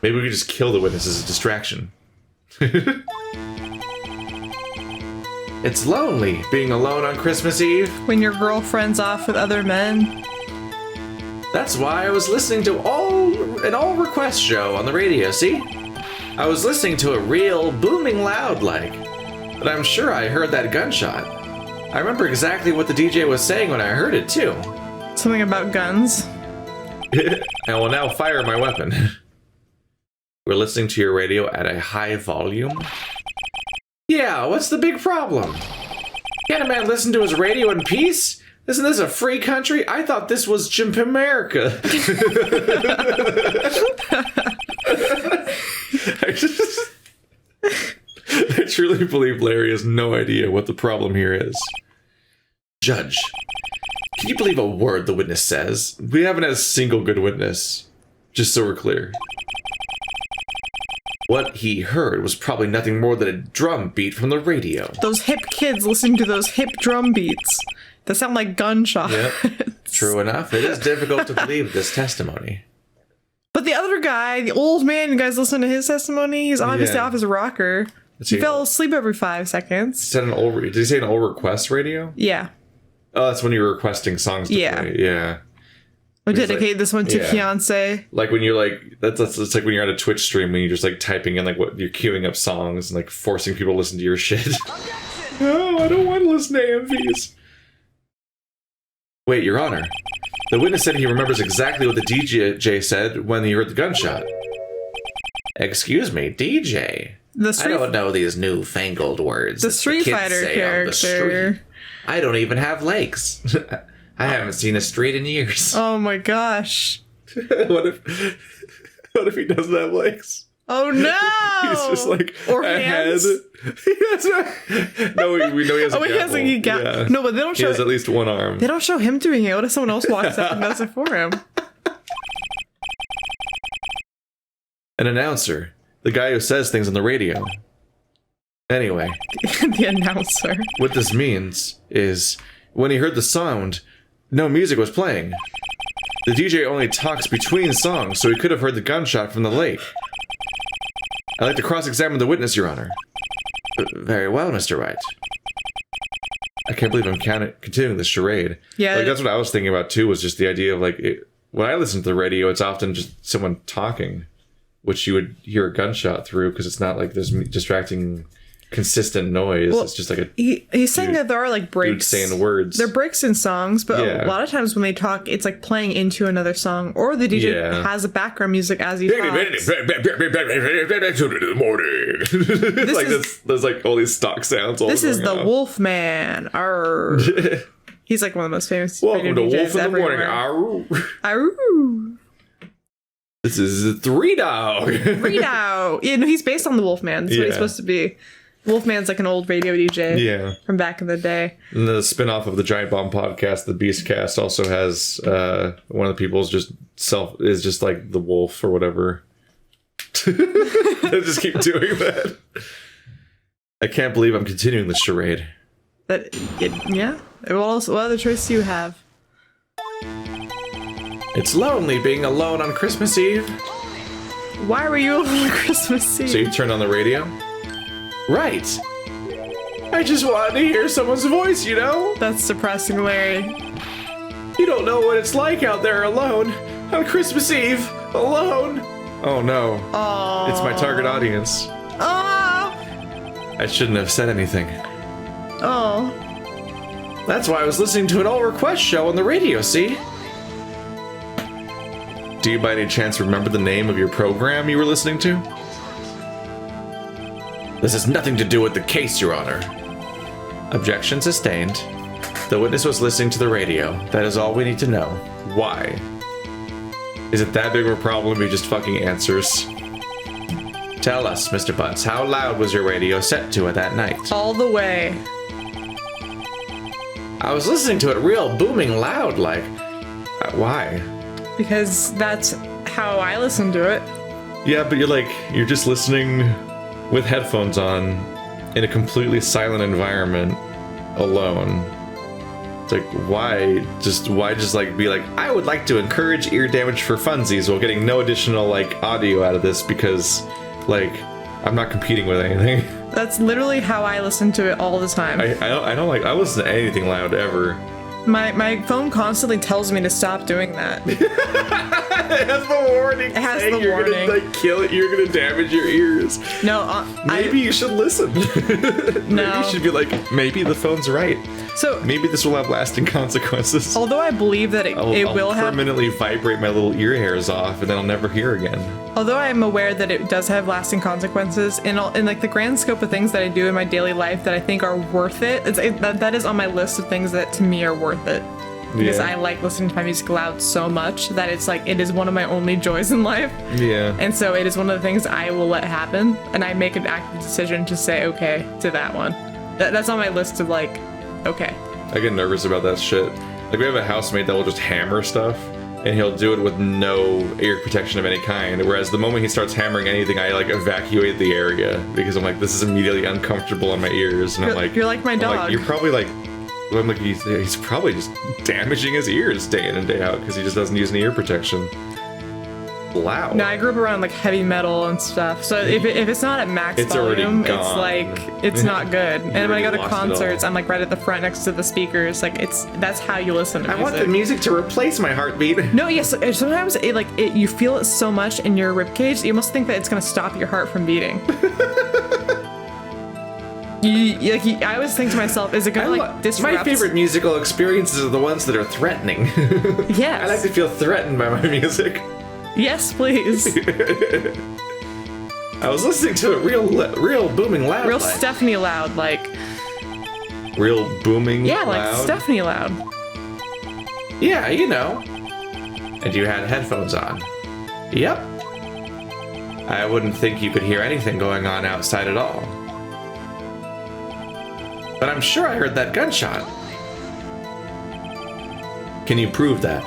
Maybe we could just kill the witness as a distraction. It's lonely being alone on Christmas Eve. When your girlfriend's off with other men. That's why I was listening to an all request show on the radio, see? I was listening to it real booming loud like. But I'm sure I heard that gunshot. I remember exactly what the DJ was saying when I heard it too. Something about guns. I will now fire my weapon. We're listening to your radio at a high volume? Yeah, what's the big problem? Can't a man listen to his radio in peace? Isn't this a free country? I thought this was Jim America. I truly believe Larry has no idea what the problem here is. Judge, can you believe a word the witness says? We haven't had a single good witness. Just so we're clear. What he heard was probably nothing more than a drum beat from the radio. Those hip kids listening to those hip drum beats. That sound like gunshots. Yep. True enough. It is difficult to believe this testimony. But the other guy, the old man, you guys listen to his testimony? He's obviously off his rocker. He fell asleep every 5 seconds. Did he say an old request radio? Yeah. Oh, that's when you were requesting songs to play. Yeah. I dedicate this one to fiance. Like when you're like, it's like when you're on a Twitch stream and you're just like typing in like what you're queuing up songs and like forcing people to listen to your shit. Oh, I don't want to listen to AMVs. Wait, Your Honor. The witness said he remembers exactly what the DJ said when he heard the gunshot. Excuse me, DJ. I don't know these newfangled words. The Street Fighter character. I don't even have legs. I haven't seen a street in years. Oh my gosh. What if he doesn't have legs? Oh no! He's just like or a hands. Head. No, we know he has a gavel. No, but they don't show. He has at least one arm. They don't show him doing it. What if someone else walks up and does it for him? An announcer. The guy who says things on the radio. Anyway. The announcer. What this means is, when he heard the sound, no music was playing. The DJ only talks between songs, so he could have heard the gunshot from the lake. I'd like to cross-examine the witness, Your Honor. Very well, Mr. Wright. I can't believe I'm continuing this charade. Yeah. Like, that's what I was thinking about, too, was just the idea of, like, when I listen to the radio, it's often just someone talking, which you would hear a gunshot through, because it's not like this distracting, consistent noise. Well, it's just like a he's saying that there are like breaks saying words. There are breaks in songs, but a lot of times when they talk, it's like playing into another song, or the DJ has a background music as he talks. There's like all these stock sounds. This is the Wolf Man. Arr. He's like one of the most famous. Welcome to DJs Wolf in the everywhere. Morning. Arr. This is Three Dog. Three Dog. Yeah, no, he's based on the Wolf Man. That's what he's supposed to be. Wolfman's like an old radio DJ from back in the day. And the spin-off of the Giant Bomb podcast, the Beastcast, also has one of the people's is just like the wolf or whatever. I just keep doing that. I can't believe I'm continuing this charade. What other choice do you have? It's lonely being alone on Christmas Eve. Why were you alone on Christmas Eve? So you turned on the radio? Right. I just wanted to hear someone's voice, you know? That's depressing, Larry. You don't know what it's like out there alone. On Christmas Eve. Alone. Oh no. Aww. It's my target audience. Oh. I shouldn't have said anything. Oh. That's why I was listening to an all request show on the radio, see? Do you by any chance remember the name of your program you were listening to? This has nothing to do with the case, Your Honor. Objection sustained. The witness was listening to the radio. That is all we need to know. Why? Is it that big of a problem he just fucking answers? Tell us, Mr. Butts, how loud was your radio set to it that night? All the way. I was listening to it real booming loud, like... why? Because that's how I listen to it. Yeah, but you're just listening with headphones on in a completely silent environment alone. It's like, why just like be like, I would like to encourage ear damage for funsies while getting no additional like audio out of this because like I'm not competing with anything. That's literally how I listen to it all the time. I listen to anything loud ever. My phone constantly tells me to stop doing that. It has the warning. It has the you're warning. Gonna, like, kill it. You're gonna damage your ears. No, maybe you should listen. No, maybe you should be like, maybe the phone's right. So maybe this will have lasting consequences. Although I believe that I'll will have permanently vibrate my little ear hairs off, and then I'll never hear again. Although I'm aware that it does have lasting consequences, in like the grand scope of things that I do in my daily life that I think are worth it, that is on my list of things that to me are worth it. Because I like listening to my music loud so much that it's like it is one of my only joys in life. Yeah. And so it is one of the things I will let happen, and I make an active decision to say okay to that one. That's on my list of like, okay. I get nervous about that shit. Like we have a housemate that will just hammer stuff, and he'll do it with no ear protection of any kind. Whereas the moment he starts hammering anything, I like evacuate the area because I'm like, this is immediately uncomfortable on my ears, and you're like my dog. Like, you're probably like. I'm like, he's probably just damaging his ears day in and day out because he just doesn't use any ear protection. Loud. No, I grew up around like heavy metal and stuff, so if it's not at max volume, it's like it's not good. And when I go to concerts, I'm like right at the front next to the speakers. Like that's how you listen to music. I want the music to replace my heartbeat. No, yes. Sometimes you feel it so much in your ribcage, you almost think that it's gonna stop your heart from beating. I always think to myself, is it gonna disrupt? My favorite musical experiences are the ones that are threatening. Yes. I like to feel threatened by my music. Yes, please. I was listening to it real booming loud. Real Stephanie loud, like. Real booming loud? Yeah, loud? like Stephanie loud. Yeah, you know. And you had headphones on. Yep. I wouldn't think you could hear anything going on outside at all. But I'm sure I heard that gunshot. Can you prove that?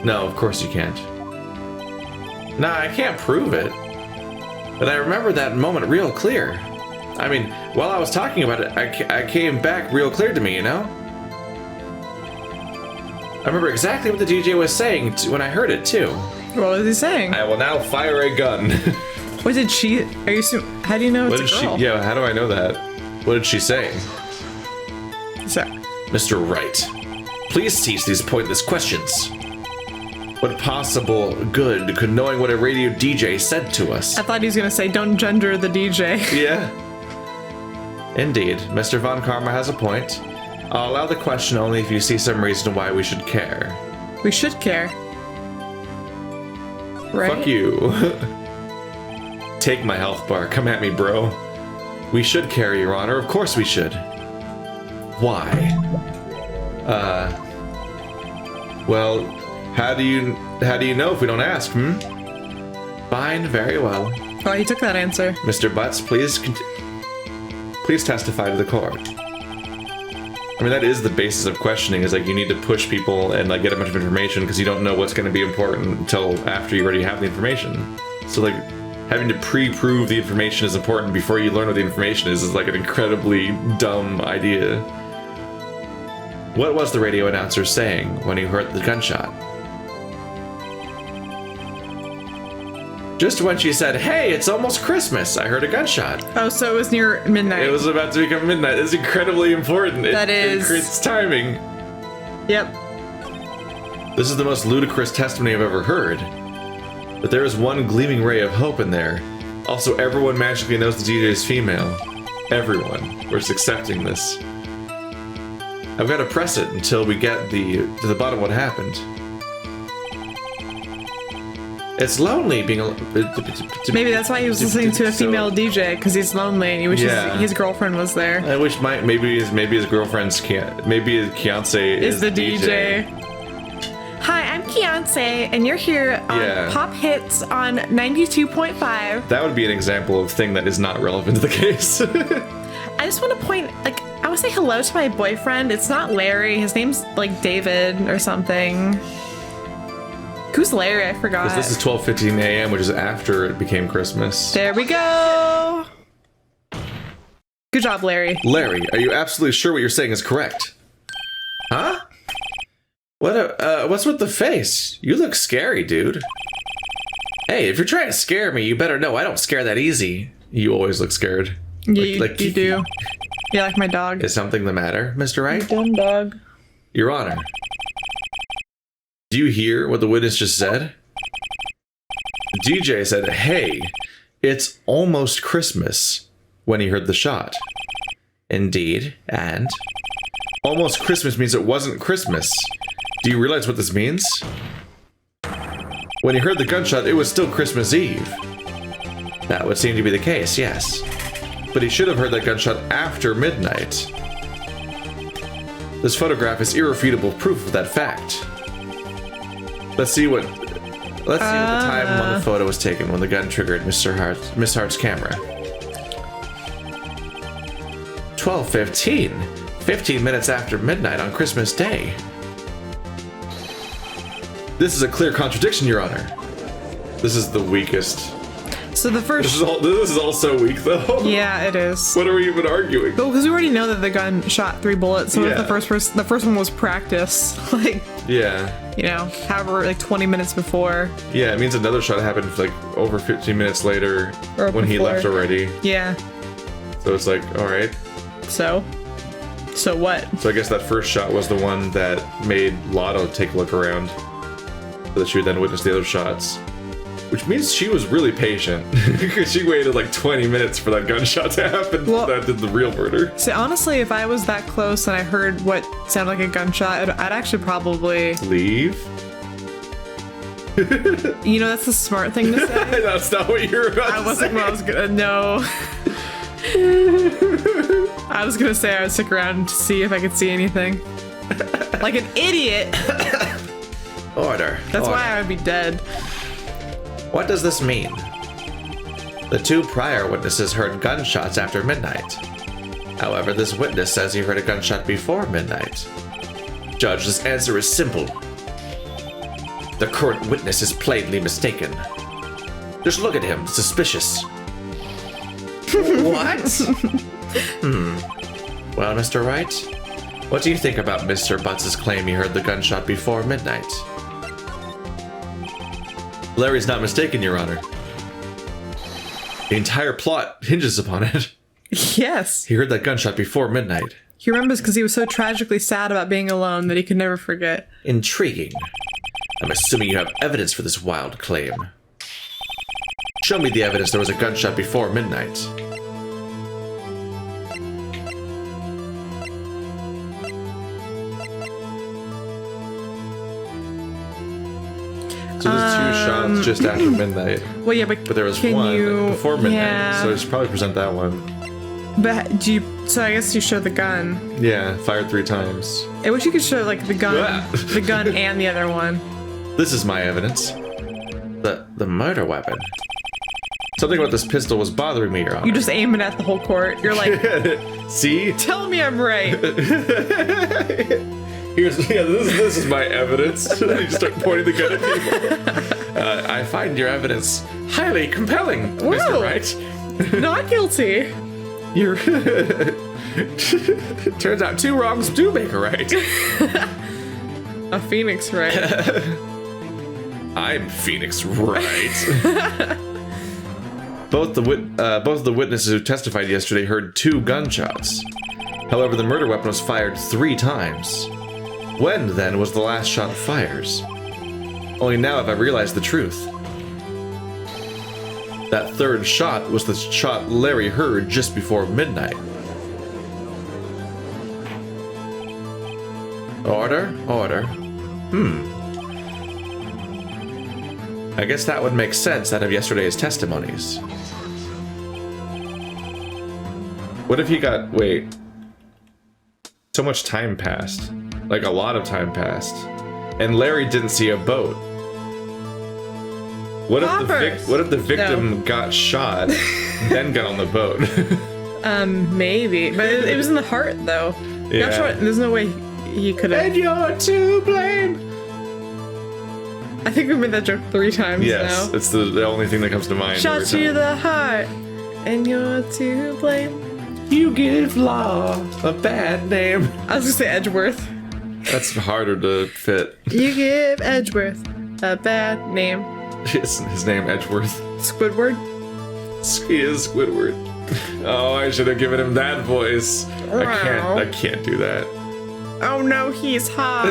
No, of course you can't. Nah, I can't prove it. But I remember that moment real clear. I mean, while I was talking about it, I came back real clear to me, you know? I remember exactly what the DJ was saying when I heard it, too. What was he saying? I will now fire a gun. What did she... How do you know it's a girl? Yeah, how do I know that? What did she say? So, Mr. Wright, please cease these pointless questions. What possible good could knowing what a radio DJ said to us? I thought he was going to say, don't gender the DJ. Yeah. Indeed, Mr. Von Karma has a point. I'll allow the question only if you see some reason why we should care. We should care. Right? Fuck you. Take my health bar. Come at me, bro. We should care, Your Honor. Of course we should. Why? Well, how do you know if we don't ask, Fine, very well. Oh, he took that answer. Mr. Butts, please testify to the court. I mean, that is the basis of questioning, is like you need to push people and like get a bunch of information because you don't know what's going to be important until after you already have the information. So like having to pre-prove the information is important before you learn what the information is like an incredibly dumb idea. What was the radio announcer saying when he heard the gunshot? Just when she said, hey, it's almost Christmas, I heard a gunshot. Oh, so it was near midnight. It was about to become midnight. It's incredibly important. It creates timing. Yep. This is the most ludicrous testimony I've ever heard. But there is one gleaming ray of hope in there. Also, everyone magically knows the DJ is female. Everyone. We're just accepting this. I've got to press it until we get to the bottom of what happened. It's lonely being maybe that's why he was listening to a female DJ, because he's lonely and he wishes his girlfriend was there. I wish maybe his girlfriend's maybe his fiance is the DJ. Hi, I'm Beyonce, and you're here on Pop Hits on 92.5. That would be an example of thing that is not relevant to the case. I just want to point, like, I want to say hello to my boyfriend. It's not Larry. His name's, like, David or something. Who's Larry? I forgot. This is 12:15 a.m., which is after it became Christmas. There we go. Good job, Larry. Larry, are you absolutely sure what you're saying is correct? Huh? What's with the face? You look scary, dude. Hey, if you're trying to scare me, you better know I don't scare that easy. You always look scared. Yeah, you do. Yeah, like my dog. Is something the matter, Mr. Wright? Dumb dog. Your Honor. Do you hear what the witness just said? The DJ said, hey, it's almost Christmas when he heard the shot. Indeed, and? Almost Christmas means it wasn't Christmas. Do you realize what this means? When he heard the gunshot, it was still Christmas Eve. That would seem to be the case, yes. But he should have heard that gunshot after midnight. This photograph is irrefutable proof of that fact. Let's see what the time on the photo was taken when the gun triggered Miss Hart's camera. 12:15. 15 minutes after midnight on Christmas Day. This is a clear contradiction, Your Honor. This is the weakest. So the first... This is all so weak, though. Yeah, it is. What are we even arguing? But because we already know that the gun shot 3 bullets, so if the first one was practice, like... Yeah. You know, however, like 20 minutes before. Yeah, it means another shot happened like over 15 minutes later when he left already. Yeah. So it's like, all right. So what? So I guess that first shot was the one that made Lotto take a look around, so that she would then witness the other shots. Which means she was really patient, because she waited like 20 minutes for that gunshot to happen. Well, that did the real murder. See, honestly, if I was that close and I heard what sounded like a gunshot, I'd actually probably... Leave? You know, that's the smart thing to say. That's not what you're about to say. I wasn't what I was gonna... No. I was gonna say I would stick around to see if I could see anything. Like an idiot. Order. That's why I would be dead. What does this mean? The 2 prior witnesses heard gunshots after midnight. However, this witness says he heard a gunshot before midnight. Judge, this answer is simple. The current witness is plainly mistaken. Just look at him, suspicious. What? Well, Mr. Wright, what do you think about Mr. Butts' claim he heard the gunshot before midnight? Larry's not mistaken, Your Honor. The entire plot hinges upon it. Yes. He heard that gunshot before midnight. He remembers because he was so tragically sad about being alone that he could never forget. Intriguing. I'm assuming you have evidence for this wild claim. Show me the evidence there was a gunshot before midnight. So there's 2 shots just after midnight. Well, yeah, but there was one before midnight, yeah. So I should probably present that one. But so I guess you show the gun. Yeah, fired 3 times. I wish you could show like the gun, the gun and the other one. This is my evidence. The murder weapon. Something about this pistol was bothering me, Your Honor. You just aim it at the whole court. You're like, see? Tell me I'm right. This is my evidence. You just start pointing the gun at people. I find your evidence highly compelling, Whoa. Mr. Wright. Not guilty. You're... Turns out 2 wrongs do make a right. A Phoenix Wright. I'm Phoenix Wright. Both of the witnesses who testified yesterday heard 2 gunshots. However, the murder weapon was fired 3 times. When, then, was the last shot fired? Only now have I realized the truth. That 3rd shot was the shot Larry heard just before midnight. Order? Order. I guess that would make sense out of yesterday's testimonies. What if he got... Wait. So much time passed. Like, a lot of time passed. And Larry didn't see a boat. What if the victim got shot, then got on the boat? Maybe. But it was in the heart, though. Yeah. Not sure, there's no way he could have... And you're to blame! I think we made that joke 3 times yes, now. It's the only thing that comes to mind. Shot to the heart, and you're to blame. You give law a bad name. I was gonna say Edgeworth. That's harder to fit. You give Edgeworth a bad name. His name Edgeworth. Squidward? He is Squidward. Oh, I should have given him that voice. I can't do that. Oh no, he's hot.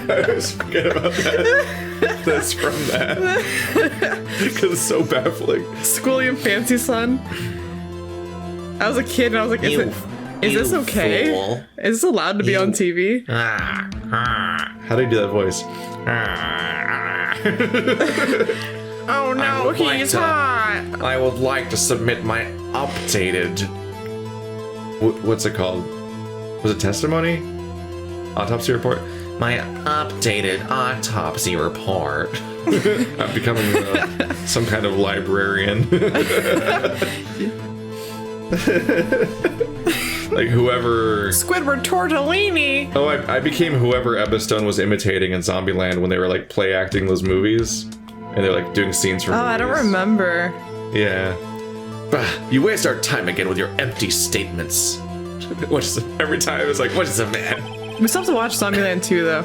I always forget about that. That's from that. Because it's so baffling. Schooly and Fancy Son. I was a kid and I was like, is this okay? Fool. Is this allowed to be on TV? How do you do that voice? Oh no, he's hot. I would like to submit my updated... What's it called? Was it testimony? Autopsy report? My updated autopsy report. I'm becoming some kind of librarian. Like whoever... Squidward Tortellini. Oh, I became whoever Emma Stone was imitating in Zombieland when they were like play acting those movies. And they're like doing scenes from movies. I don't remember. Yeah. Bah, you waste our time again with your empty statements. Every time it's like, what is a man? We still have to watch Zombieland 2 though.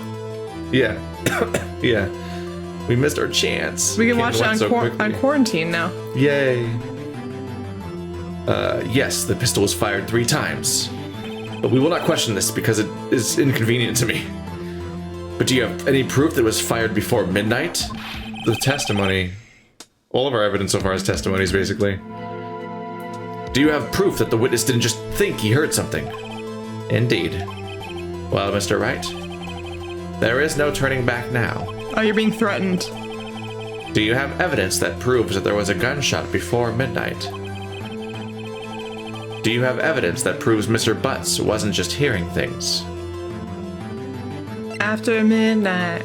Yeah. Yeah. We missed our chance. We can watch it on quarantine now. Yay. Yes, the pistol was fired 3 times. But we will not question this because it is inconvenient to me. But do you have any proof that it was fired before midnight? The testimony. All of our evidence so far is testimonies, basically. Do you have proof that the witness didn't just think he heard something? Indeed. Well, Mr. Wright, there is no turning back now. Oh, you're being threatened. Do you have evidence that proves that there was a gunshot before midnight? Do you have evidence that proves Mr. Butts wasn't just hearing things? After midnight.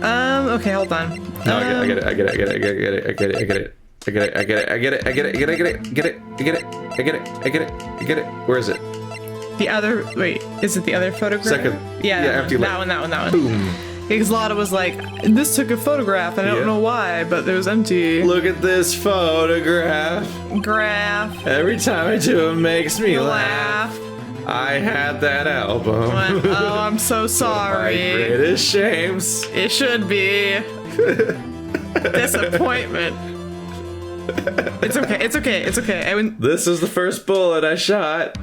Okay, hold on. No, I get it. I get it. I get it. I get it. I get it. I get it. I get it. I get it. I get it. I get it. I get it. I get it. I get it. I get it. I get it. I get it. Where is it? The other. Wait, is it the other photograph? Second. Yeah, empty. that one. That one. Boom. Because Lotta was like, this took a photograph, and I don't know why, but it was empty. Look at this photograph. Graph. Every time I do it makes me laugh. I had that album. Oh, I'm so sorry. My greatest shames. It should be. Disappointment. It's okay. It's okay. It's okay. This is the first bullet I shot.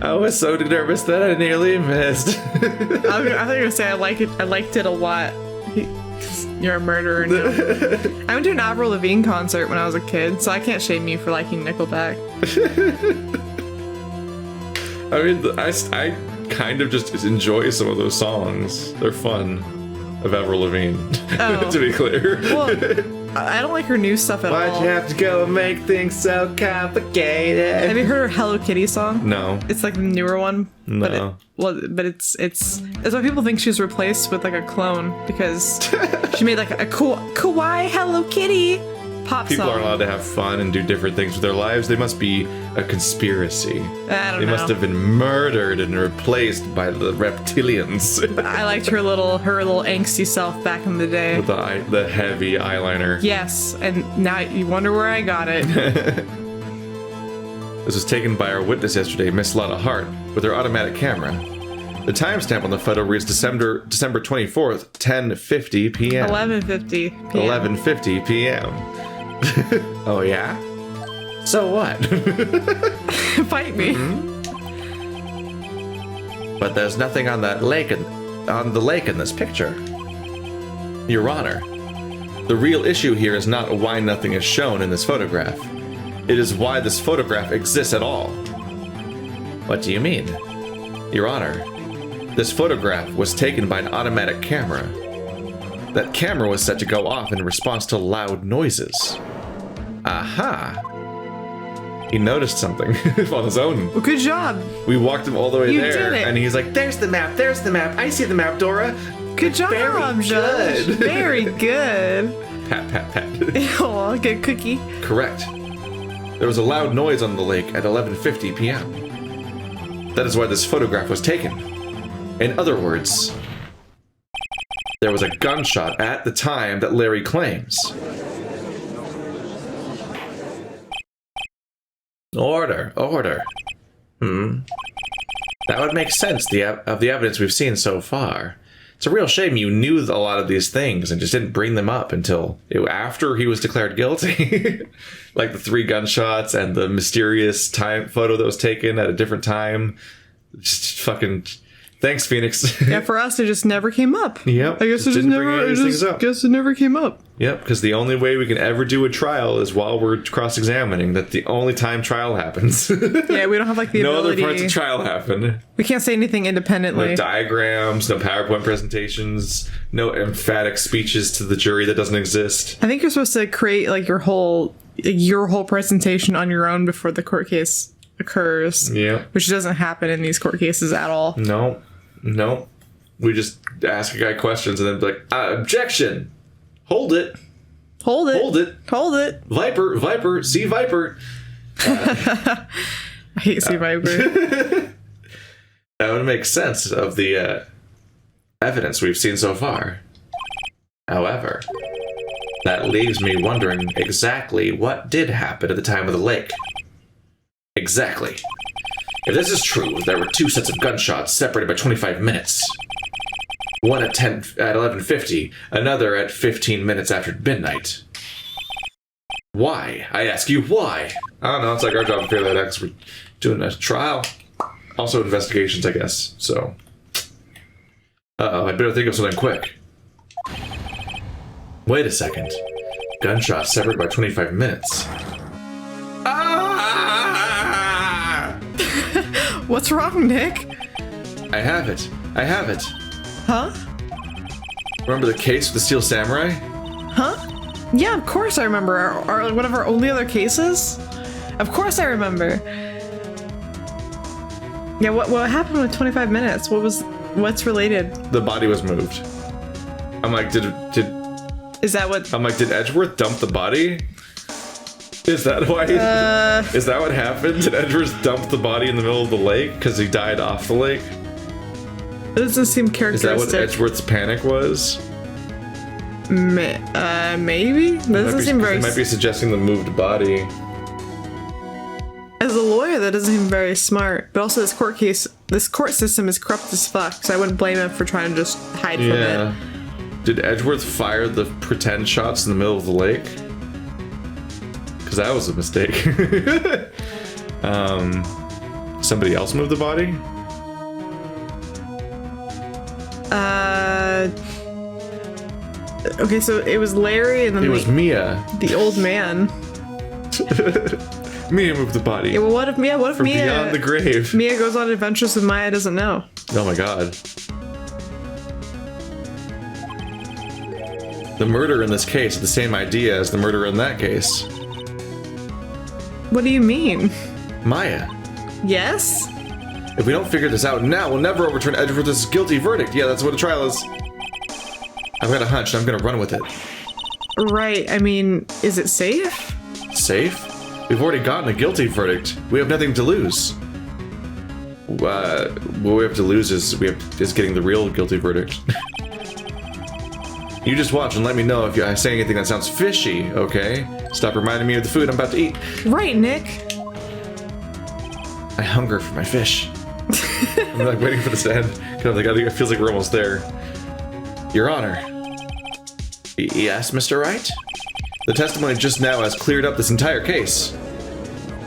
I was so nervous that I nearly missed. I thought you were gonna say I liked it a lot. You're a murderer now. I went to an Avril Lavigne concert when I was a kid, so I can't shame you for liking Nickelback. I mean, I kind of just enjoy some of those songs. They're fun. Of Avril Lavigne, to be clear. Well, I don't like her new stuff at all. Why'd you have to go and make things so complicated? Have you heard her Hello Kitty song? No. It's like the newer one. No. But it's why people think she's replaced with like a clone because she made like a cool kawaii Hello Kitty pop People song. aren't allowed to have fun and do different things with their lives. They must be a conspiracy. I don't know. They must have been murdered and replaced by the reptilians. I liked her little angsty self back in the day. With the heavy eyeliner. Yes, and now you wonder where I got it. This was taken by our witness yesterday, Miss Lotta Hart, with her automatic camera. The timestamp on the photo reads December 24th, 10:50 p.m. 11:50 p.m. 11:50 p.m. Oh yeah? So what? Fight me. But there's nothing on that lake on the lake in this picture. Your Honor, the real issue here is not why nothing is shown in this photograph. It is why this photograph exists at all. What do you mean? Your Honor, this photograph was taken by an automatic camera. That camera was set to go off in response to loud noises. Aha! He noticed something on his own. Well, good job. We walked him all the way You there, did it. and he's like, "There's the map. There's the map. I see the map, Dora." Good job, Very Judge. good. Very good. Pat, pat, pat. Oh, good cookie. Correct. There was a loud noise on the lake at 11:50 p.m. That is why this photograph was taken. In other words, there was a gunshot at the time that Larry claims. Order. That would make sense of the evidence we've seen so far. It's a real shame you knew a lot of these things and just didn't bring them up until after he was declared guilty. Like the 3 gunshots and the mysterious time photo that was taken at a different time. Just fucking... Thanks, Phoenix. Yeah, for us, it just never came up. Yep. I guess it just never. Guess it never came up. Yep, because the only way we can ever do a trial is while we're cross-examining. That's the only time trial happens. Yeah, we don't have like the no ability. other parts of trial happen. We can't say anything independently. No diagrams, no PowerPoint presentations, no emphatic speeches to the jury that doesn't exist. I think you're supposed to create like your whole presentation on your own before the court case occurs. Yeah, which doesn't happen in these court cases at all. No. We just ask a guy questions and then be like, objection! Hold it! Viper! See Viper! I hate see Viper. That would make sense of the evidence we've seen so far. However, that leaves me wondering exactly what did happen at the time of the lake. Exactly. If this is true, there were 2 sets of gunshots separated by 25 minutes. One at 11:50, another at 15 minutes after midnight. Why? I ask you, why? I don't know, it's like our job to figure that out because we're doing a trial. Also investigations, I guess, so... Uh-oh, I better think of something quick. Wait a second. Gunshots separated by 25 minutes. What's wrong, Nick? I have it. Huh? Remember the case with the Steel Samurai? Huh? Yeah, of course I remember. Our one of our only other cases? Of course I remember. Yeah, what happened with 25 minutes? What's related? The body was moved. I'm like, Is that what... I'm like, did Edgeworth dump the body? Is that why? Is that what happened? Did Edgeworth dump the body in the middle of the lake because he died off the lake? It doesn't seem characteristic. Is that what Edgeworth's panic was? Maybe? That doesn't seem very... It might be suggesting the moved body. As a lawyer, that doesn't seem very smart. But also, this court system is corrupt as fuck, so I wouldn't blame him for trying to just hide from it. Did Edgeworth fire the pretend shots in the middle of the lake? Because that was a mistake. Somebody else moved the body? Okay, so it was Larry and then it was Mia. The old man. Mia moved the body. Yeah, well, what if Mia? From Mia? Beyond the grave. Mia goes on adventures with Maya doesn't know. Oh my god. The murder in this case is the same idea as the murder in that case. What do you mean? Maya. Yes? If we don't figure this out now, we'll never overturn Edgeworth's guilty verdict. Yeah, that's what a trial is. I've got a hunch and I'm gonna run with it. Right, I mean, is it safe? Safe? We've already gotten a guilty verdict. We have nothing to lose. What we have to lose is getting the real guilty verdict. You just watch and let me know if I say anything that sounds fishy, okay? Stop reminding me of the food I'm about to eat. Right, Nick. I hunger for my fish. I'm like waiting for this to end. Kind of like, it feels like we're almost there. Your Honor. Yes, Mr. Wright? The testimony just now has cleared up this entire case.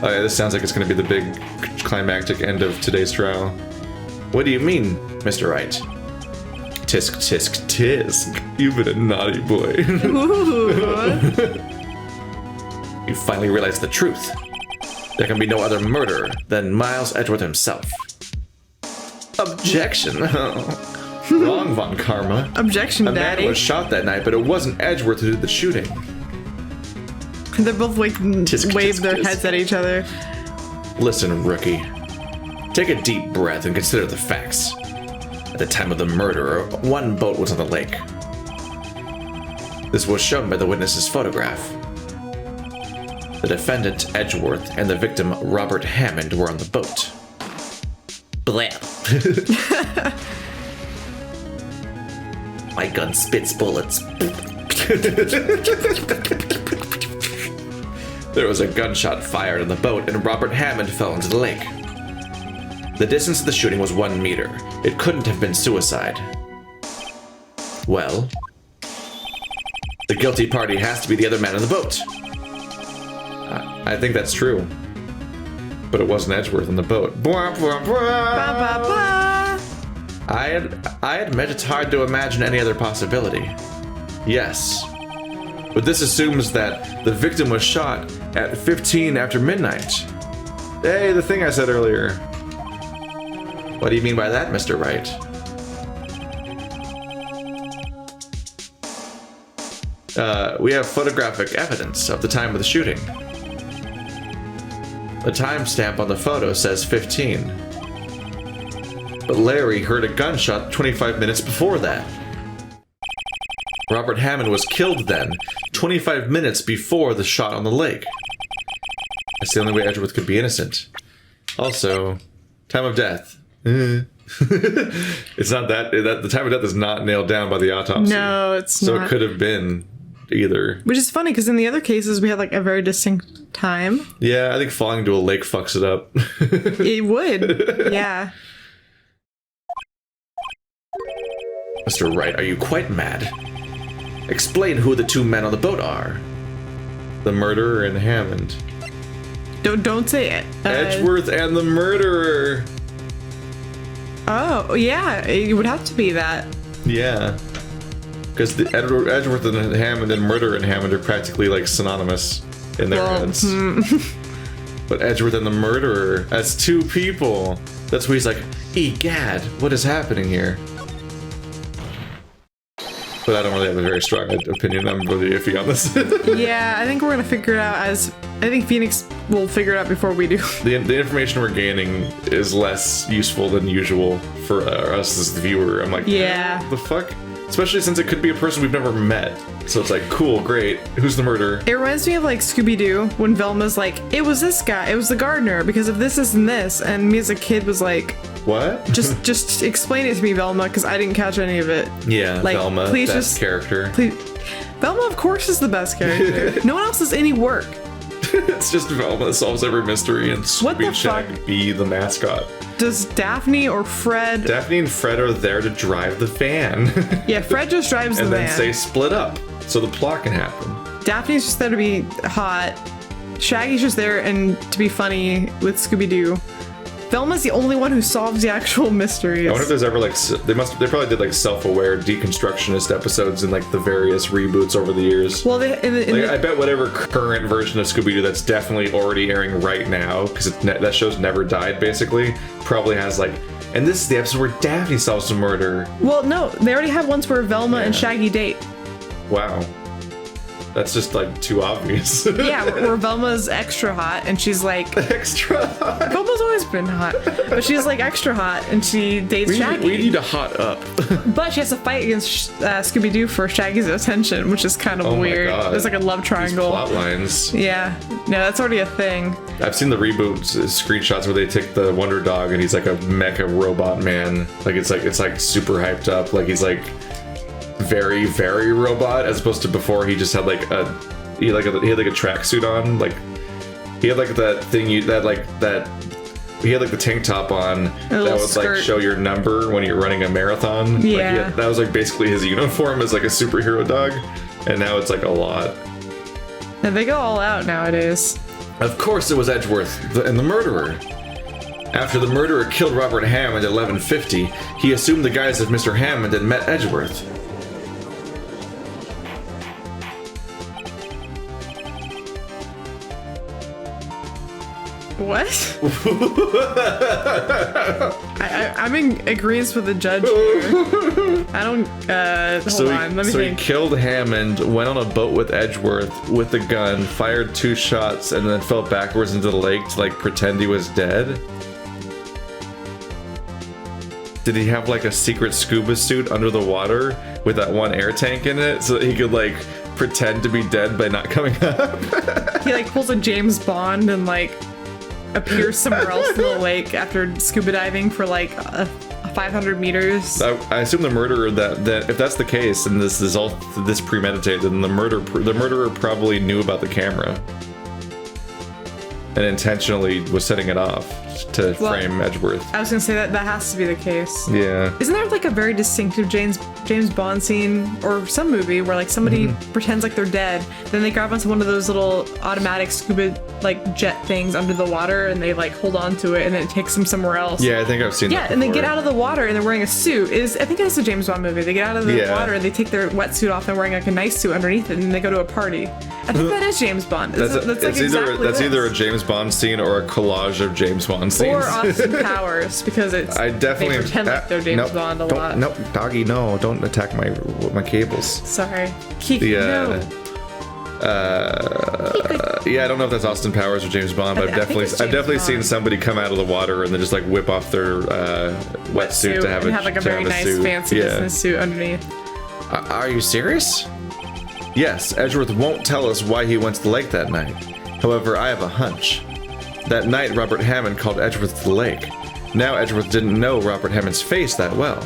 Oh yeah, this sounds like it's going to be the big climactic end of today's trial. What do you mean, Mr. Wright? Tisk, tisk, tisk. You've been a naughty boy. You finally realized the truth. There can be no other murderer than Miles Edgeworth himself. Objection. Wrong, Von Karma. Objection, a Daddy. man was shot that night, but it wasn't Edgeworth who did the shooting. They're both like tisk, wave tisk, their tisk. heads at each other. Listen, rookie. Take a deep breath and consider the facts. At the time of the murder, one boat was on the lake. This was shown by the witness's photograph. The defendant, Edgeworth, and the victim, Robert Hammond, were on the boat. Blam. My gun spits bullets. There was a gunshot fired in the boat and Robert Hammond fell into the lake. The distance of the shooting was 1 meter. It couldn't have been suicide. Well, the guilty party has to be the other man in the boat. I think that's true. But it wasn't Edgeworth in the boat. Blah, blah, blah. Ba, ba, ba. I admit it's hard to imagine any other possibility. Yes. But this assumes that the victim was shot at 15 after midnight. Hey, the thing I said earlier. What do you mean by that, Mr. Wright? We have photographic evidence of the time of the shooting. The timestamp on the photo says 15. But Larry heard a gunshot 25 minutes before that. Robert Hammond was killed then, 25 minutes before the shot on the lake. That's the only way Edgeworth could be innocent. Also, time of death. It's not that the time of death is not nailed down by the autopsy. No, it's not. So it could have been either. Which is funny because in the other cases we had like a very distinct time. Yeah, I think falling into a lake fucks it up. It would. Yeah. Mr. Wright, are you quite mad? Explain who the two men on the boat are. The murderer and Hammond. Don't say it. Edgeworth and the murderer. Oh, yeah. It would have to be that. Yeah. Because the Edgeworth and Hammond and murderer and Hammond are practically like synonymous in their heads. But Edgeworth and the murderer, as two people. That's where he's like, egad, what is happening here? But I don't really have a very strong opinion. I'm really iffy on this. Yeah, I think we're going to figure it out I think Phoenix will figure it out before we do. The information we're gaining is less useful than usual for us as the viewer. I'm like, yeah. The fuck? Especially since it could be a person we've never met. So it's like, cool, great. Who's the murderer? It reminds me of like Scooby-Doo when Velma's like, it was this guy, it was the gardener because of this and this. And me as a kid was like, what? just explain it to me, Velma, because I didn't catch any of it. Yeah, like, Velma, please best just, character. Please. Velma, of course, is the best character. No one else does any work. It's just Velma that solves every mystery and Scooby and Shag be the mascot. Does Daphne or Fred... Daphne and Fred are there to drive the van. Yeah, Fred just drives the van. And then say split up so the plot can happen. Daphne's just there to be hot. Shaggy's just there and to be funny with Scooby-Doo. Velma's the only one who solves the actual mysteries. I wonder if there's ever like they probably did like self-aware deconstructionist episodes in like the various reboots over the years. Well, I bet whatever current version of Scooby-Doo that's definitely already airing right now, because that show's never died basically, probably has like, and this is the episode where Daphne solves the murder. Well, no, they already have ones where Velma and Shaggy date. Wow. That's just like too obvious. Yeah, where Velma's extra hot and she's like extra hot. Velma's always been hot, but she's like extra hot and she dates Shaggy. We need to hot up. But she has to fight against Scooby-Doo for Shaggy's attention, which is kind of weird. There's like a love triangle. These plot lines. Yeah, no, that's already a thing. I've seen the reboot screenshots where they take the Wonder Dog and he's like a mecha robot man. Like it's like super hyped up. Like he's like very, very robot, as opposed to before he just had like he had like a tracksuit on, like he had like that thing he had like the tank top on that would skirt. Like show your number when you're running a marathon. Yeah, like that was like basically his uniform as like a superhero dog, and now it's like a lot. And they go all out nowadays. Of course, it was Edgeworth and the murderer. After the murderer killed Robert Hammond at 11:50, he assumed the guise of Mr. Hammond and met Edgeworth. What? I'm in agreement with the judge here. I don't, hold on, let me think. He killed Hammond, went on a boat with Edgeworth with a gun, fired 2 shots, and then fell backwards into the lake to like pretend he was dead? Did he have like a secret scuba suit under the water with that one air tank in it so that he could like pretend to be dead by not coming up? He like pulls a James Bond and like appears somewhere else in the lake after scuba diving for like 500 meters. I assume the murderer that if that's the case and this is all this premeditated, then the murderer probably knew about the camera. and intentionally was setting it off to frame Edgeworth. I was gonna say that has to be the case. Yeah. Isn't there like a very distinctive James Bond scene or some movie where like somebody pretends like they're dead, then they grab onto one of those little automatic scuba like jet things under the water and they like hold on to it and then it takes them somewhere else. Yeah, I think I've seen that before. And they get out of the water and they're wearing a suit. I think it's a James Bond movie. They get out of the water and they take their wetsuit off and wearing like a nice suit underneath it and they go to a party. I think that is James Bond. That's either a James Bond scene or a collage of James Bond scenes. Or Austin Powers, because they pretend like they're James Bond a lot. No, doggy, no, don't attack my cables. Sorry. Kiki, no. Yeah, I don't know if that's Austin Powers or James Bond, but I've definitely seen somebody come out of the water and then just like whip off their wetsuit to have like a very nice fancy business suit underneath. Are you serious? Yes, Edgeworth won't tell us why he went to the lake that night. However, I have a hunch. That night, Robert Hammond called Edgeworth to the lake. Now Edgeworth didn't know Robert Hammond's face that well.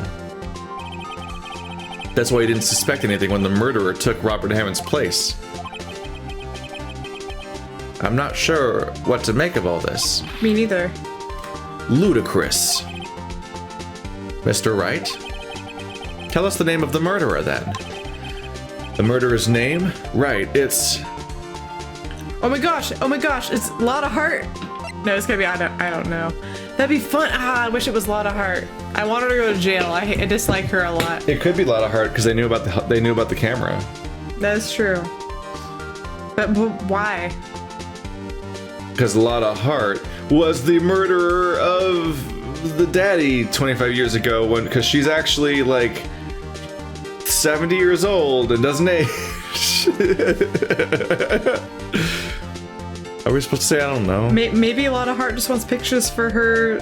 That's why he didn't suspect anything when the murderer took Robert Hammond's place. I'm not sure what to make of all this. Me neither. Ludicrous. Mr. Wright? Tell us the name of the murderer, then. The murderer's name? Right, it's... Oh my gosh, it's Lotta Hart. No, it's gonna be, I don't know. That'd be fun. I wish it was Lotta Hart. I want her to go to jail. I dislike her a lot. It could be Lotta Hart because they knew about the camera. That's true. But why? Because Lotta Hart was the murderer of the daddy 25 years ago, because she's actually like 70 years old and doesn't age. Are we supposed to say I don't know? Maybe Lotta Hart just wants pictures for her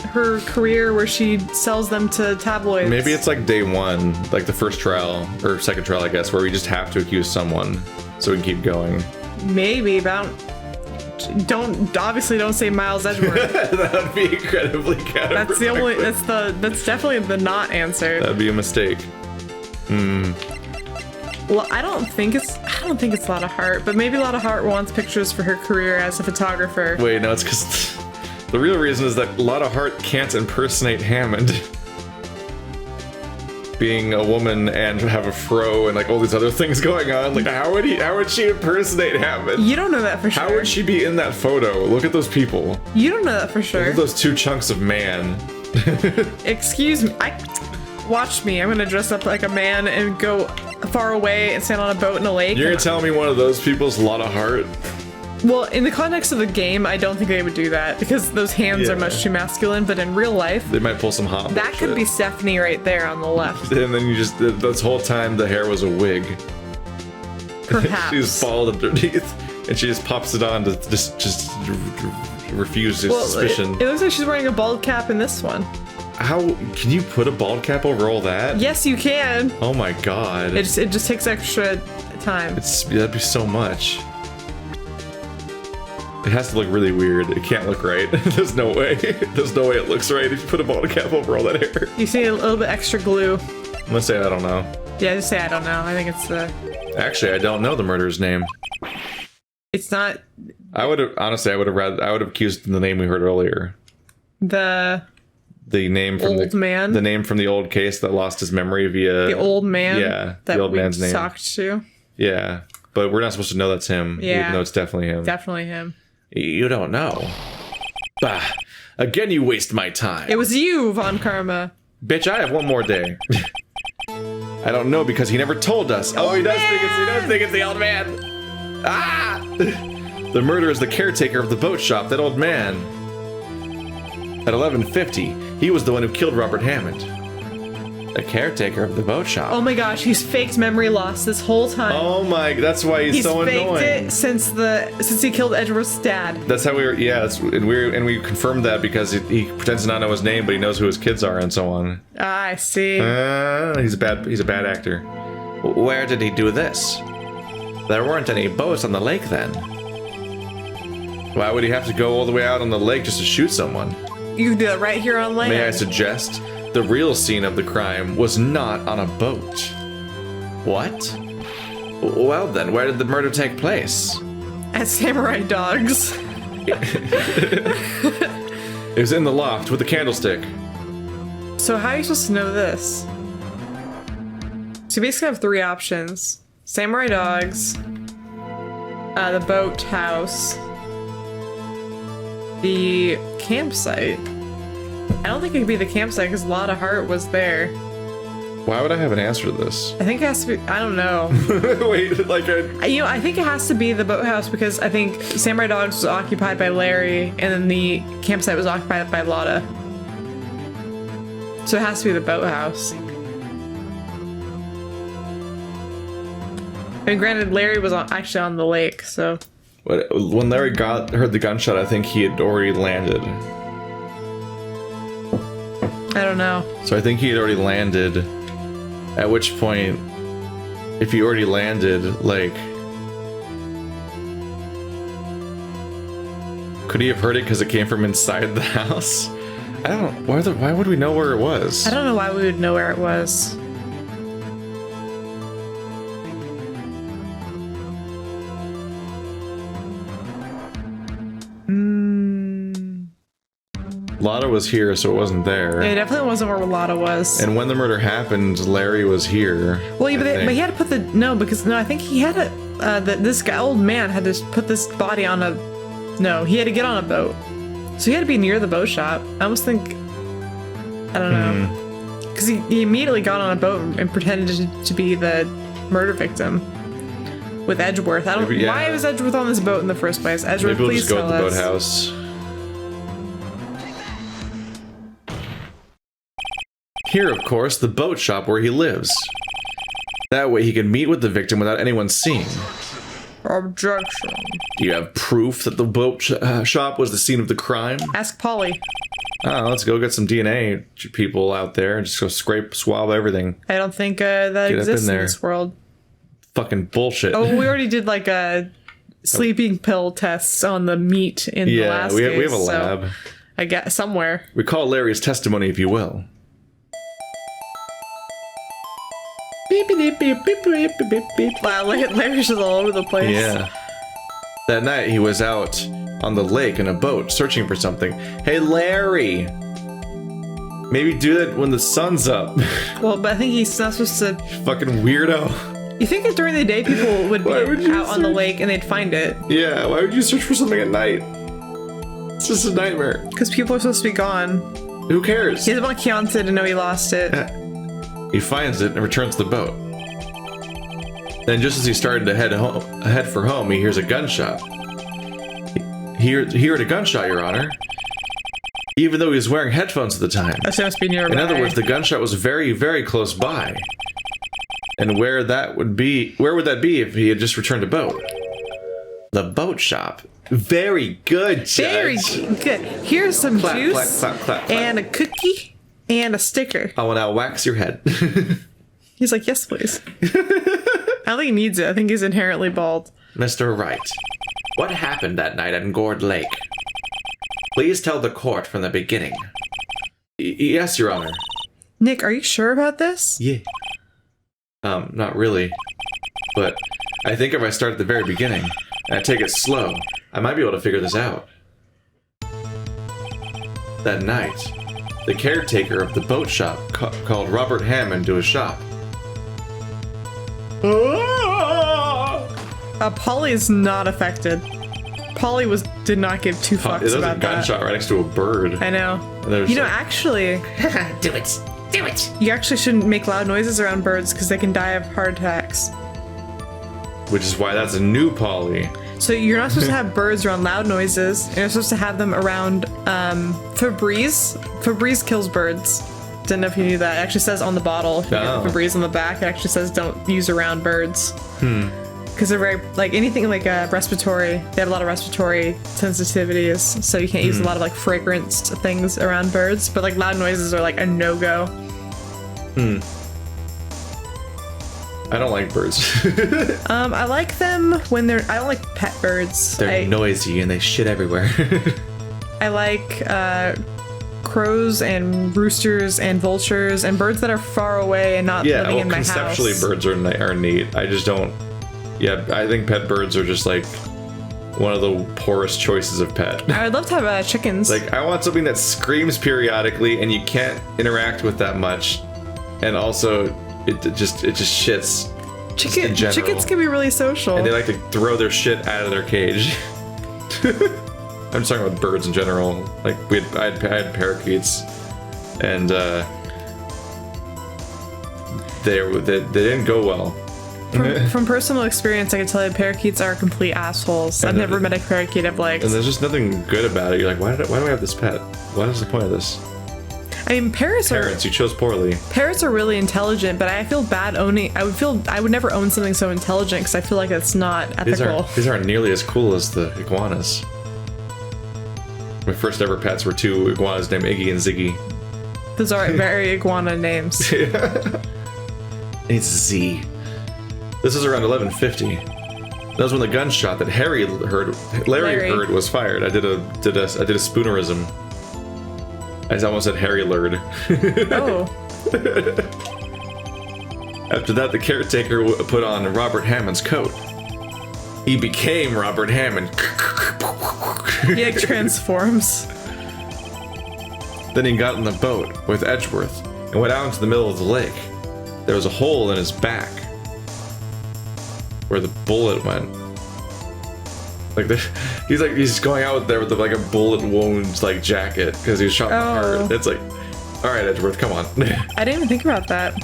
her career where she sells them to tabloids. Maybe it's like day one, like the first trial or second trial, I guess, where we just have to accuse someone so we can keep going. Maybe, but obviously don't say Miles Edgeworth. That would be incredibly counterproductive. That's definitely the not answer. That'd be a mistake. Well, I don't think it's Lotta Hart, but maybe Lotta Hart wants pictures for her career as a photographer. Wait, no, it's because the real reason is that Lotta Hart can't impersonate Hammond. Being a woman and have a fro and like all these other things going on, like how would she impersonate Hammond? You don't know that for sure. How would she be in that photo? Look at those people. You don't know that for sure. Look at those two chunks of man. Excuse me. Watch me. I'm gonna dress up like a man and go far away and stand on a boat in a lake. You're gonna tell me one of those people's Lotta Hart? Well, in the context of the game, I don't think they would do that because those hands are much too masculine. But in real life, they might pull some hot. That could be Stephanie right there on the left. And then you just this whole time the hair was a wig. Perhaps she's bald underneath, and she just pops it on to just refuse suspicion. It looks like she's wearing a bald cap in this one. How can you put a bald cap over all that? Yes, you can. Oh my god! It just takes extra time. That'd be so much. It has to look really weird. It can't look right. There's no way. There's no way it looks right if you put a bald cap over all that hair. You see a little bit extra glue. I'm gonna say I don't know. Yeah, just say I don't know. I think it's the... Actually, I don't know the murderer's name. It's not... I would have accused the name we heard earlier. The name from old man? The name from the old case that lost his memory via... The old man? Yeah, that the old man's name. Talked to? Yeah, but we're not supposed to know that's him. Yeah. Even though it's definitely him. Definitely him. You don't know. Bah. Again, you waste my time. It was you, Von Karma. Bitch, I have one more day. I don't know because he never told us. Oh, he does think it's the old man. Ah! The murderer is the caretaker of the boat shop, that old man. At 11:50, he was the one who killed Robert Hammond. The caretaker of the boat shop. Oh my gosh, he's faked memory loss this whole time. Oh my, that's why he's so annoying. He's faked it since he killed Edgeworth's dad. That's how we were. Yeah, and we confirmed that because he pretends to not know his name, but he knows who his kids are and so on. Ah, I see. He's a bad actor. Where did he do this? There weren't any boats on the lake then. Why would he have to go all the way out on the lake just to shoot someone? You can do that right here on land. May I suggest? The real scene of the crime was not on a boat. What? Well then, where did the murder take place? At Samurai Dogs. It was in the loft with the candlestick. So how are you supposed to know this? So you basically have three options. Samurai dogs, the boat house, the campsite. I don't think it could be the campsite because Lotta Hart was there. Why would I have an answer to this? I think it has to be, I don't know. Wait, like I think it has to be the boathouse because I think Samurai Dogs was occupied by Larry and then the campsite was occupied by Lotta. So it has to be the boathouse. I mean, granted, Larry was actually on the lake, so... When Larry heard the gunshot, I think he had already landed. I don't know. So I think he had already landed, at which point, if he already landed, like... Could he have heard it because it came from inside the house? I don't know. Why would we know where it was? I don't know why we would know where it was. Lotta was here, so it wasn't there. It definitely wasn't where Lotta was. And when the murder happened, Larry was here. Well, yeah, but he had to put the... No, I think he had to... this guy, old man, had to put this body on a... No, he had to get on a boat. So he had to be near the boat shop. I almost think... I don't know. Because he immediately got on a boat and pretended to be the murder victim with Edgeworth. I don't... Why was Edgeworth on this boat in the first place? Edgeworth, maybe we'll please just go tell with the us. boathouse. Here, of course, the boat shop where he lives. That way he can meet with the victim without anyone seeing. Objection. Do you have proof that the boat shop was the scene of the crime? Ask Polly. Oh, let's go get some DNA people out there and just go swab everything. I don't think that exists in this world. Fucking bullshit. Oh, we already did like a sleeping pill tests on the meat in the last case. We have a lab. So I guess somewhere. Recall Larry's testimony, if you will. Wow, Larry's just all over the place. Yeah. That night he was out on the lake in a boat searching for something. Hey, Larry! Maybe do that when the sun's up. Well, but I think he's not supposed to... Fucking weirdo. You think that during the day people would be out on the lake and they'd find it? Yeah, why would you search for something at night? It's just a nightmare. Because people are supposed to be gone. Who cares? He doesn't want Keontae to know he lost it. He finds it and returns the boat. Then just as he started to head for home, he hears a gunshot. He heard a gunshot, Your Honor. Even though he was wearing headphones at the time. That must be nearby. In other words, the gunshot was very, very close by. And where would that be if he had just returned a boat? The boat shop. Very good, Judge. Very good. Here's some juice clap, clap, clap. and a cookie and a sticker. I will now wax your head. He's like, yes, please. I don't think he needs it. I think he's inherently bald. Mr. Wright, what happened that night at Gourd Lake? Please tell the court from the beginning. Yes, Your Honor. Nick, are you sure about this? Yeah. Not really. But I think if I start at the very beginning, and I take it slow, I might be able to figure this out. That night, the caretaker of the boat shop called Robert Hammond to his shop. Polly is not affected. Polly did not give two fucks There's about a that. gunshot right next to a bird. I know. You know, actually, Do it. Do it. you actually shouldn't make loud noises around birds because they can die of heart attacks. Which is why that's a new Polly. So you're not supposed to have birds around loud noises. And you're supposed to have them around Febreze. Febreze kills birds. Didn't know if you knew that. It actually says on the bottle. If you get Febreze on the back, it actually says don't use around birds. Because they're very, like, anything like respiratory, they have a lot of respiratory sensitivities, so you can't use a lot of, like, fragrance things around birds, but, like, loud noises are, like, a no-go. I don't like birds. I like them when I don't like pet birds. They're noisy and they shit everywhere. I like, crows and roosters and vultures and birds that are far away and not living in my house. Conceptually birds are neat. I just don't... Yeah, I think pet birds are just like one of the poorest choices of pet. I would love to have chickens. Like, I want something that screams periodically and you can't interact with that much. And also, it just shits. Chickens can be really social. And they like to throw their shit out of their cage. I'm just talking about birds in general. Like, I had parakeets. And, they didn't go well. From personal experience, I can tell you parakeets are complete assholes. I've never met a parakeet I've liked. And there's just nothing good about it. You're like, why do I have this pet? What is the point of this? I mean, parrots, you chose poorly. Parrots are really intelligent, but I feel bad owning. I would never own something so intelligent because I feel like it's not ethical. These aren't nearly as cool as the iguanas. My first ever pets were 2 iguanas named Iggy and Ziggy. Those are very iguana names. It's Z. This is around 1150. That was when the gunshot that Larry heard was fired. I did a spoonerism. I almost said Harry Lurd. Oh. After that, the caretaker put on Robert Hammond's coat. He became Robert Hammond. He like transforms. Then he got in the boat with Edgeworth and went out into the middle of the lake. There was a hole in his back where the bullet went. Like he's going out there with like a bullet wound like jacket because he was shot in the heart. It's like, all right, Edgeworth, come on. I didn't even think about that.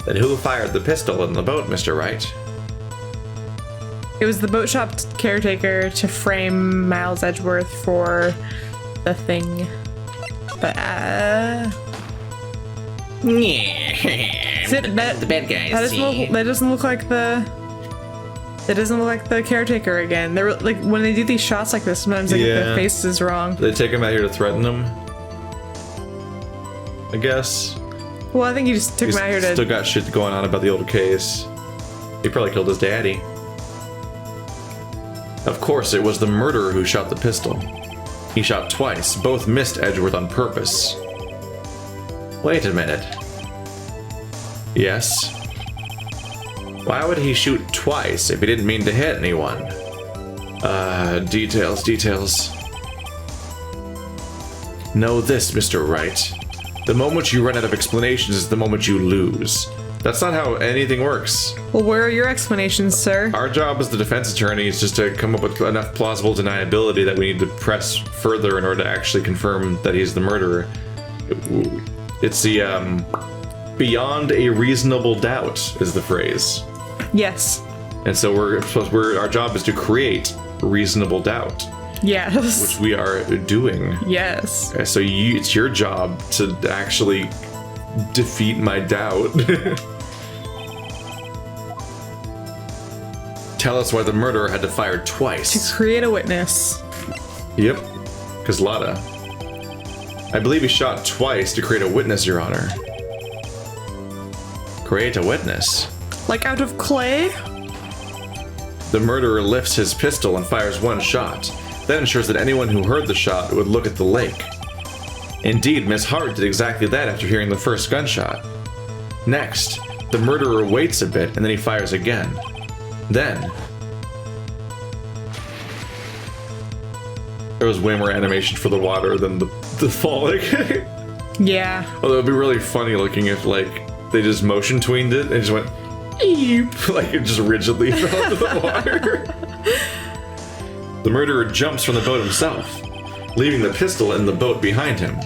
Then who fired the pistol in the boat, Mr. Wright? It was the boat shop caretaker to frame Miles Edgeworth for the thing. But the bad guys. That doesn't look like the. It doesn't look like the caretaker again. They're like when they do these shots like this, sometimes their face is wrong. They take him out here to threaten him, I guess. Well, I think you just took him out here to. Still got shit going on about the old case. He probably killed his daddy. Of course, it was the murderer who shot the pistol. He shot twice. Both missed Edgeworth on purpose. Wait a minute. Yes. Why would he shoot twice if he didn't mean to hit anyone? Details. Know this, Mr. Wright. The moment you run out of explanations is the moment you lose. That's not how anything works. Well, where are your explanations, sir? Our job as the defense attorney is just to come up with enough plausible deniability that we need to press further in order to actually confirm that he's the murderer. It's the, beyond a reasonable doubt is the phrase. Yes. And so our job is to create reasonable doubt. Yes. Which we are doing. Yes. So it's your job to actually defeat my doubt. Tell us why the murderer had to fire twice. To create a witness. Yep. Because Lada. I believe he shot twice to create a witness, Your Honor. Create a witness? Like out of clay? The murderer lifts his pistol and fires one shot, then ensures that anyone who heard the shot would look at the lake. Indeed, Miss Hart did exactly that after hearing the first gunshot. Next, the murderer waits a bit and then he fires again. Then, there was way more animation for the water than the falling. Yeah. Although it'd be really funny looking if, like, they just motion tweened it and just went, eep, like it just rigidly fell into the water. The murderer jumps from the boat himself, leaving the pistol in the boat behind him.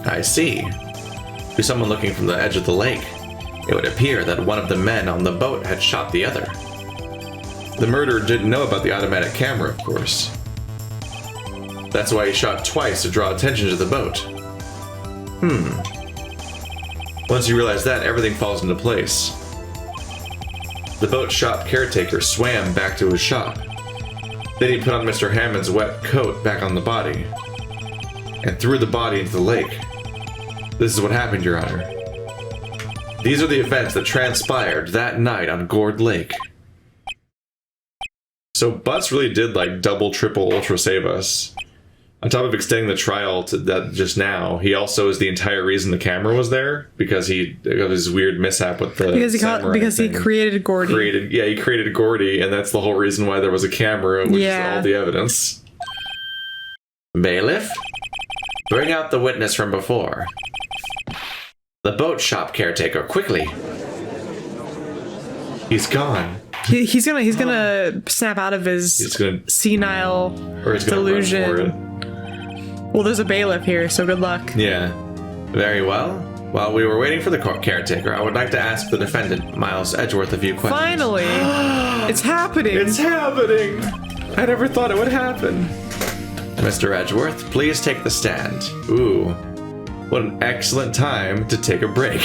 I see. To someone looking from the edge of the lake, it would appear that one of the men on the boat had shot the other. The murderer didn't know about the automatic camera, of course. That's why he shot twice to draw attention to the boat. Once you realize that, everything falls into place. The boat shop caretaker swam back to his shop. Then he put on Mr. Hammond's wet coat back on the body, and threw the body into the lake. This is what happened, Your Honor. These are the events that transpired that night on Gourd Lake. So Butts really did like double, triple, ultra save us. On top of extending the trial to that just now, he also is the entire reason the camera was there because he got this weird mishap with the because he created Gordy. He created Gordy, and that's the whole reason why there was a camera, which is all the evidence. Bailiff, bring out the witness from before. The boat shop caretaker, quickly. He's gone. He's gonna snap out of his senile delusion. Well, there's a bailiff here, so good luck. Yeah. Very well. While we were waiting for the court caretaker, I would like to ask the defendant, Miles Edgeworth, a few questions. Finally! It's happening! It's happening! I never thought it would happen. Mr. Edgeworth, please take the stand. Ooh. What an excellent time to take a break.